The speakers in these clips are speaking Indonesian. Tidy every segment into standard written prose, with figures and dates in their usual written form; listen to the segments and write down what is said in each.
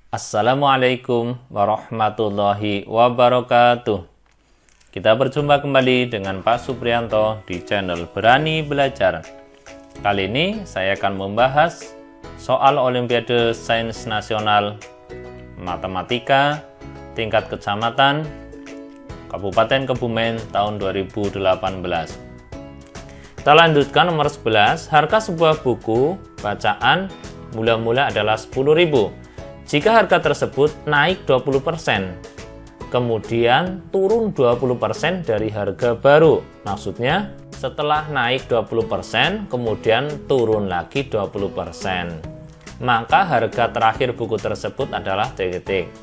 Assalamualaikum warahmatullahi wabarakatuh. Kita berjumpa kembali dengan Pak Supriyanto di channel Berani Belajar. Kali ini saya akan membahas soal Olimpiade Sains Nasional Matematika tingkat kecamatan Kabupaten Kebumen tahun 2018. Kita lanjutkan nomor 11. Harga sebuah buku bacaan mula-mula adalah 10.000. Jika harga tersebut naik 20%, kemudian turun 20% dari harga baru. Maksudnya, setelah naik 20%, kemudian turun lagi 20%. Maka harga terakhir buku tersebut adalah titik.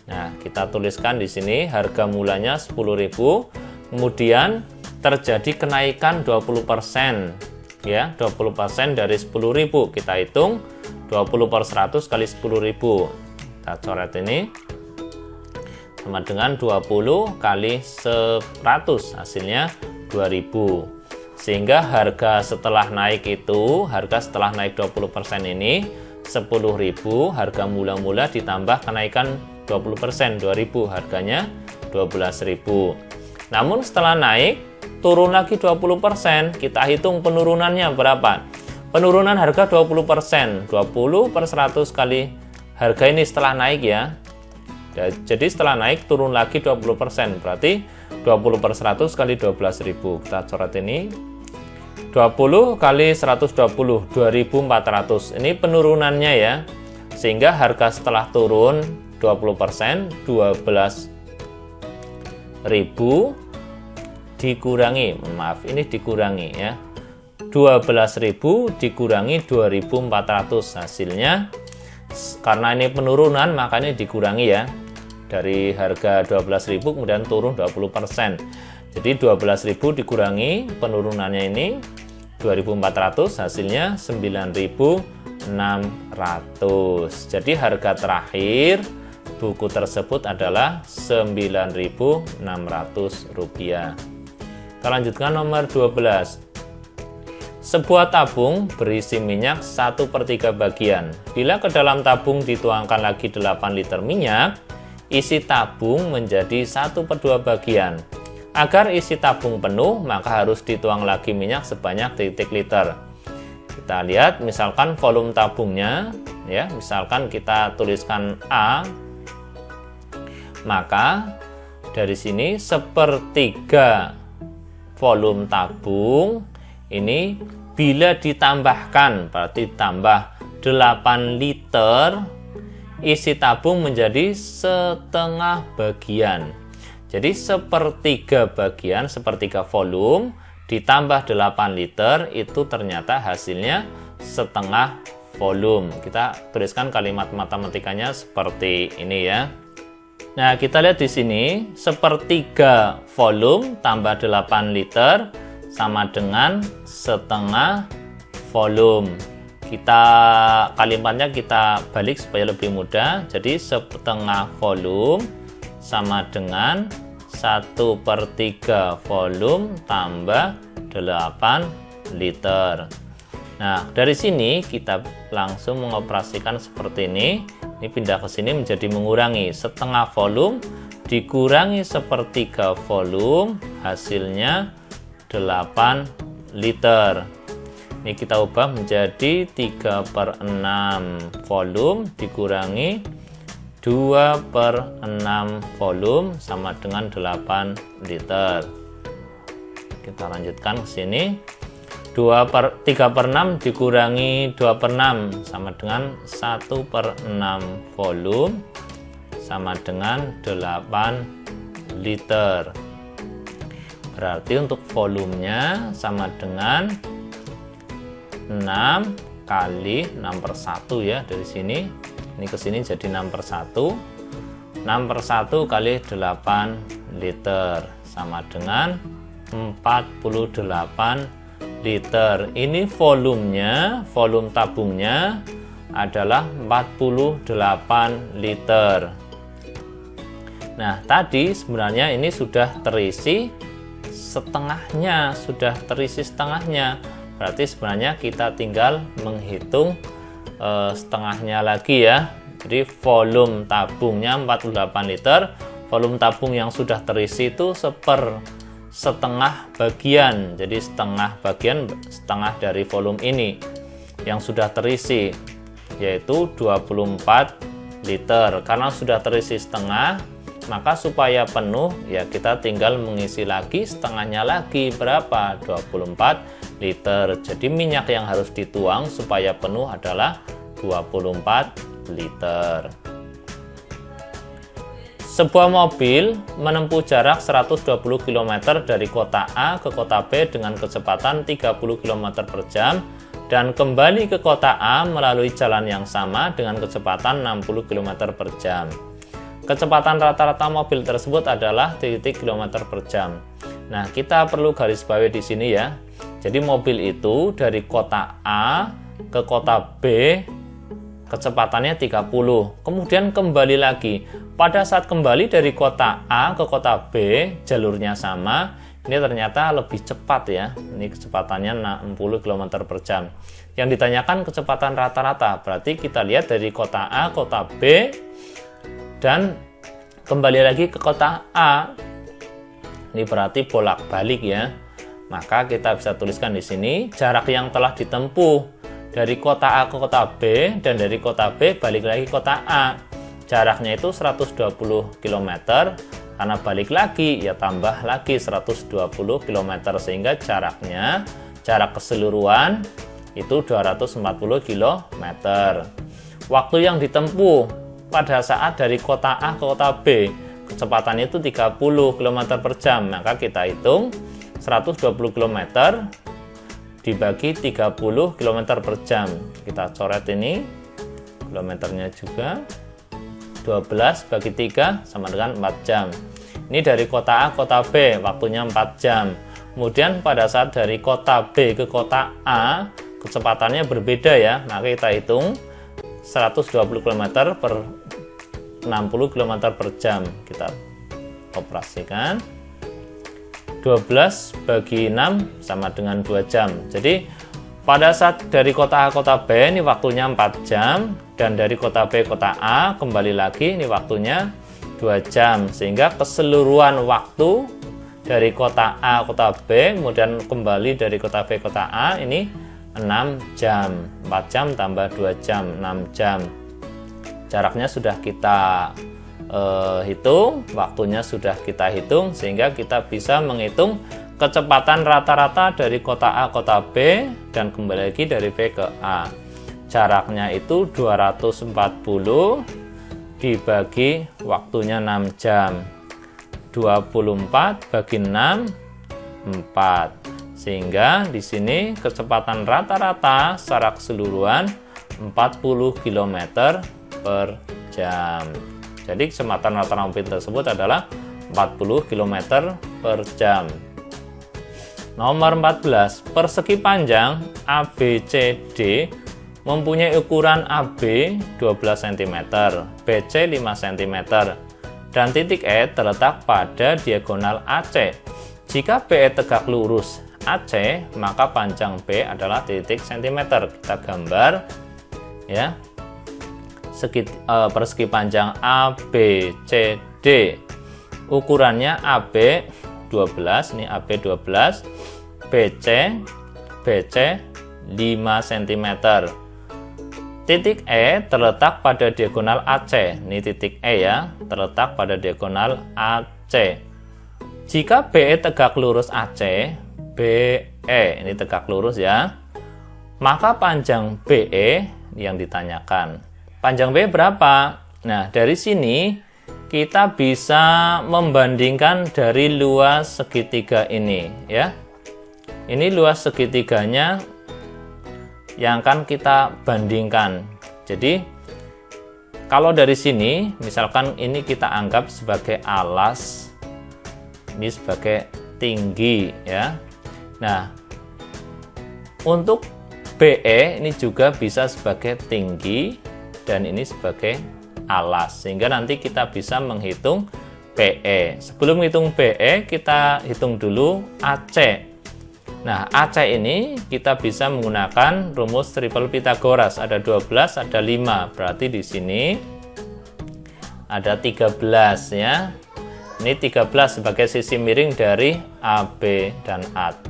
Nah, kita tuliskan di sini harga mulanya 10.000, kemudian terjadi kenaikan 20%. Ya, 20% dari 10.000. Kita hitung 20 per 100 kali 10.000. Kita coret ini sama dengan 20 kali 100, hasilnya 2.000. Sehingga harga setelah naik itu, harga setelah naik 20% ini 10.000, harga mula-mula ditambah kenaikan 20%, 2.000, harganya 12.000. Namun setelah naik turun lagi 20%, kita hitung penurunannya berapa? Penurunan harga 20%, 20 per 100 kali harga ini setelah naik ya. Jadi setelah naik turun lagi 20%, berarti 20 per 100 kali 12.000. Kita coret ini. 20 kali 120, 2.400. Ini penurunannya ya. Sehingga harga setelah turun 20%, 12.000 dikurangi, maaf ini dikurangi ya. 12.000 dikurangi 2.400, hasilnya karena ini penurunan makanya dikurangi ya, dari harga 12.000 kemudian turun 20%, jadi 12.000 dikurangi penurunannya ini 2.400, hasilnya 9.600. Jadi harga terakhir buku tersebut adalah Rp9.600. Kita lanjutkan nomor 12. Sebuah tabung berisi minyak 1/3 bagian. Bila ke dalam tabung dituangkan lagi 8 liter minyak, isi tabung menjadi 1/2 bagian. Agar isi tabung penuh, maka harus dituang lagi minyak sebanyak titik liter. Kita lihat misalkan volume tabungnya, ya, misalkan kita tuliskan A, maka dari sini 1/3 volume tabung ini bila ditambahkan, berarti tambah 8 liter, isi tabung menjadi setengah bagian. Jadi 1/3 bagian, 1/3 volume ditambah 8 liter itu ternyata hasilnya setengah volume. Kita tuliskan kalimat matematikanya seperti ini ya. Nah, kita lihat di sini 1/3 volume tambah 8 liter sama dengan setengah volume. Kalimatnya kita balik supaya lebih mudah. Jadi setengah volume sama dengan 1/3 volume tambah 8 liter. Nah, dari sini kita langsung mengoperasikan seperti ini. Ini pindah ke sini menjadi mengurangi. Setengah volume dikurangi 1/3 volume, hasilnya 8 liter. Ini kita ubah menjadi 3/6 volume dikurangi 2/6 volume sama dengan 8 liter. Kita lanjutkan ke sini. 3/6 dikurangi 2/6 sama dengan 1/6 volume sama dengan 8 liter. Berarti untuk volumenya sama dengan 6 kali 6/1 ya, dari sini. Ini ke sini jadi 6/1. 6/1 kali 8 liter sama dengan 48 liter. Ini volumenya, volume tabungnya adalah 48 liter. Nah, tadi sebenarnya ini sudah terisi setengahnya, berarti sebenarnya kita tinggal menghitung setengahnya lagi ya. Jadi volume tabungnya 48 liter. Volume tabung yang sudah terisi itu setengah bagian. Jadi setengah dari volume ini yang sudah terisi, yaitu 24 liter. Karena sudah terisi setengah, maka supaya penuh ya kita tinggal mengisi lagi setengahnya lagi. Berapa? 24 liter. Jadi minyak yang harus dituang supaya penuh adalah 24 liter. Sebuah mobil menempuh jarak 120 km dari kota A ke kota B dengan kecepatan 30 km per jam dan kembali ke kota A melalui jalan yang sama dengan kecepatan 60 km per jam. Kecepatan rata-rata mobil tersebut adalah titik kilometer per jam. Nah, kita perlu garis bawahi di sini ya. Jadi mobil itu dari kota A ke kota B kecepatannya 30. Kemudian kembali lagi. Pada saat kembali dari kota A ke kota B, jalurnya sama. Ini ternyata lebih cepat ya. Ini kecepatannya 60 km per jam. Yang ditanyakan kecepatan rata-rata. Berarti kita lihat dari kota A, kota B, dan kembali lagi ke kota A. Ini berarti bolak-balik ya. Maka kita bisa tuliskan di sini jarak yang telah ditempuh dari kota A ke kota B dan dari kota B balik lagi ke kota A. Jaraknya itu 120 km. Karena balik lagi ya tambah lagi 120 km sehingga jarak keseluruhan itu 240 km. Waktu yang ditempuh pada saat dari kota A ke kota B kecepatan itu 30 km per jam, maka kita hitung 120 km dibagi 30 km per jam. Kita coret ini kilometernya juga, 12 bagi 3 sama dengan 4 jam. Ini dari kota A ke kota B waktunya 4 jam. Kemudian pada saat dari kota B ke kota A kecepatannya berbeda ya, maka kita hitung 120 km per 60 km per jam. Kita operasikan 12 bagi 6 sama dengan 2 jam. Jadi pada saat dari kota A ke kota B ini waktunya 4 jam, dan dari kota B ke kota A kembali lagi ini waktunya 2 jam, sehingga keseluruhan waktu dari kota A ke kota B kemudian kembali dari kota B ke kota A ini 6 jam. 4 jam tambah 2 jam, 6 jam. Jaraknya sudah kita hitung, waktunya sudah kita hitung, sehingga kita bisa menghitung kecepatan rata-rata dari kota A ke kota B dan kembali lagi dari B ke A. Jaraknya itu 240 dibagi waktunya 6 jam. 24 bagi 6 4. Sehingga di sini kecepatan rata-rata secara keseluruhan 40 km per jam. Jadi kecepatan rata-rata mobil tersebut adalah 40 km per jam. Nomor 14, persegi panjang ABCD mempunyai ukuran AB 12 cm, BC 5 cm, dan titik E terletak pada diagonal AC. Jika BE tegak lurus AC, maka panjang B adalah titik cm. Kita gambar ya. Persegi panjang ABCD, ukurannya AB 12, ini AB 12, BC 5 cm. Titik E terletak pada diagonal AC. Ini titik E ya, terletak pada diagonal AC. Jika BE tegak lurus AC, BE ini tegak lurus ya, maka panjang BE yang ditanyakan. Panjang B berapa? Nah, dari sini kita bisa membandingkan dari luas segitiga ini ya. Ini luas segitiganya yang akan kita bandingkan. Jadi kalau dari sini misalkan ini kita anggap sebagai alas, ini sebagai tinggi ya. Nah, untuk BE ini juga bisa sebagai tinggi dan ini sebagai alas, sehingga nanti kita bisa menghitung BE. Sebelum hitung BE, kita hitung dulu AC. Nah, AC ini kita bisa menggunakan rumus triple Pythagoras. Ada 12, ada 5. Berarti di sini ada 13 ya. Ini 13 sebagai sisi miring dari AB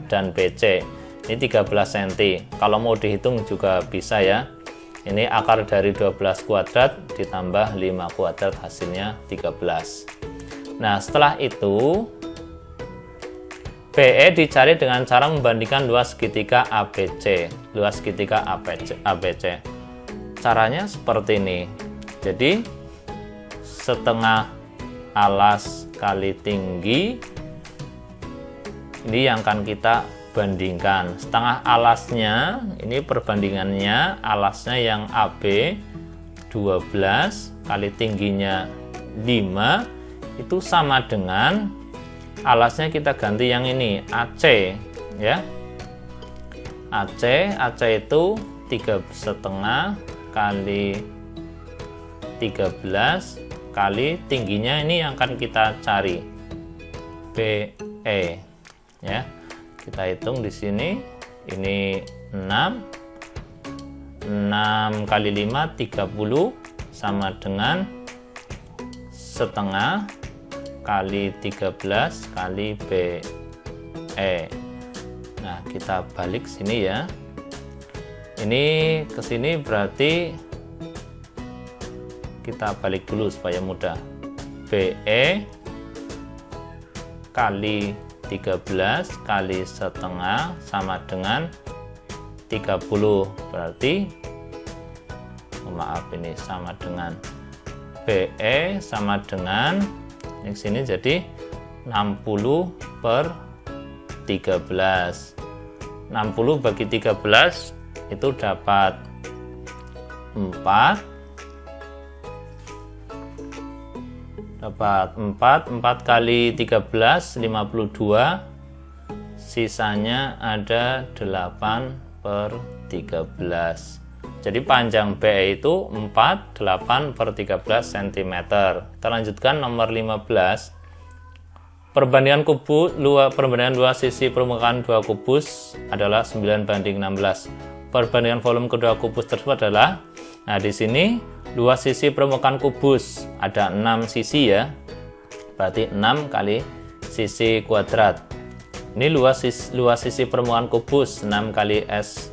dan BC. Ini 13 cm. Kalau mau dihitung juga bisa ya. Ini akar dari 12 kuadrat ditambah 5 kuadrat hasilnya 13. Nah, setelah itu BE dicari dengan cara membandingkan luas segitiga ABC. Luas segitiga ABC. Caranya seperti ini. Jadi, setengah alas kali tinggi ini yang akan kita bandingkan. Setengah alasnya, ini perbandingannya, alasnya yang AB 12 kali tingginya 5 itu sama dengan alasnya kita ganti yang ini AC ya. AC itu 3,5 kali 13 kali tingginya ini yang akan kita cari BE ya. Kita hitung di sini, ini 6 kali 5 30 sama dengan setengah kali 13 kali BE. Nah, kita balik sini ya. Ini ke sini berarti kita balik dulu supaya mudah. BE kali 13 kali setengah sama dengan 30. Berarti maaf, ini sama dengan BE sama dengan di sini jadi 60 per 13. 60 bagi 13 itu dapat 4. Dapat 4 kali 13 52. Sisanya ada 8 per 13. Jadi panjang BE itu 8 per 13 cm. Kita lanjutkan nomor 15. Perbandingan luas sisi permukaan dua kubus adalah 9:16. Perbandingan volume kedua kubus tersebut adalah, nah di sini luas sisi permukaan kubus ada 6 sisi ya. Berarti 6 kali sisi kuadrat. Ini luas sisi permukaan kubus 6 kali S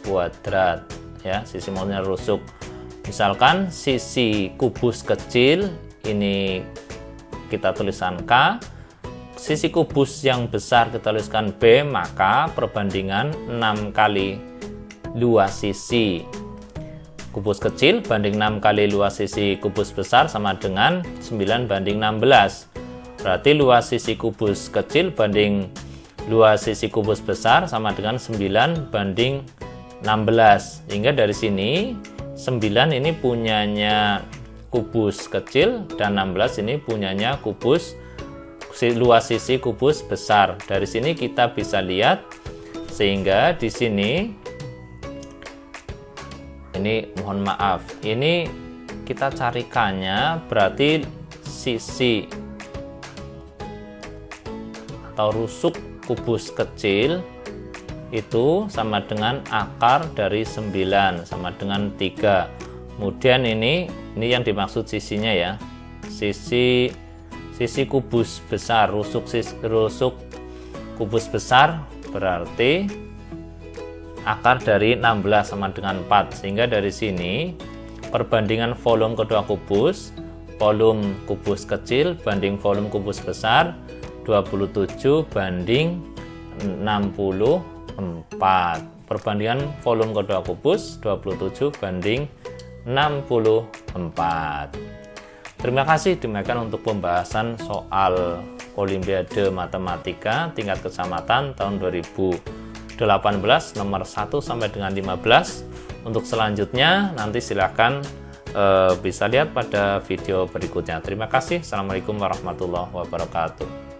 kuadrat. Ya, sisi maksudnya rusuk. Misalkan sisi kubus kecil ini kita tuliskan K, sisi kubus yang besar kita tuliskan B, maka perbandingan 6 kali luas sisi kubus kecil banding 6 kali luas sisi kubus besar sama dengan 9:16. Berarti luas sisi kubus kecil banding luas sisi kubus besar sama dengan 9:16. Hingga dari sini 9 ini punyanya kubus kecil dan 16 ini punyanya kubus luas sisi kubus besar. Dari sini kita bisa lihat, sehingga di sini ini mohon maaf, ini kita carikannya berarti sisi atau rusuk kubus kecil itu sama dengan akar dari 9 sama dengan 3. Kemudian ini yang dimaksud sisinya ya. Sisi kubus besar, rusuk kubus besar berarti akar dari 16 sama dengan 4. Sehingga dari sini perbandingan volume kedua kubus, volume kubus kecil banding volume kubus besar 27 banding 64. Perbandingan volume kedua kubus 27 banding 64. Terima kasih, demikian untuk pembahasan soal Olimpiade Matematika tingkat kecamatan tahun 2018 nomor 1 sampai dengan 15. Untuk selanjutnya nanti silakan bisa lihat pada video berikutnya. Terima kasih. Assalamualaikum warahmatullahi wabarakatuh.